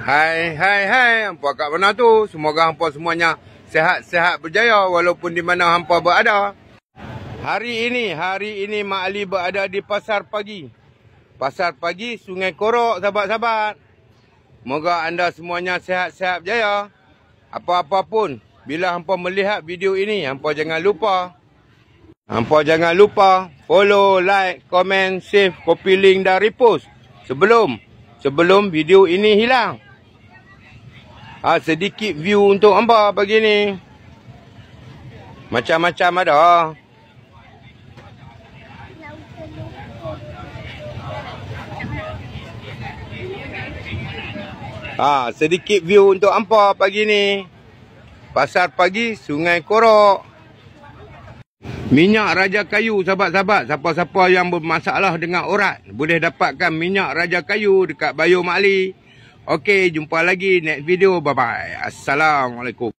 Hai, hampa kat mana tu? Semoga hampa semuanya sehat-sehat berjaya walaupun di mana hampa berada. Hari ini Mak Ali berada di Pasar Pagi. Pasar Pagi Sungai Korok, sahabat-sahabat. Moga anda semuanya sehat-sehat berjaya. Apa-apa pun, bila hampa melihat video ini, hampa jangan lupa follow, like, komen, save, copy link dan repost sebelum video ini hilang. Sedikit view untuk hampa pagi ni. Macam-macam ada. Sedikit view untuk hampa pagi ni. Pasar Pagi Sungai Korok. Minyak Raja Kayu, sahabat-sahabat. Siapa-siapa yang bermasalah dengan urat boleh dapatkan minyak Raja Kayu dekat Bayo Mak Ali. Okey, jumpa lagi next video. Bye-bye. Assalamualaikum.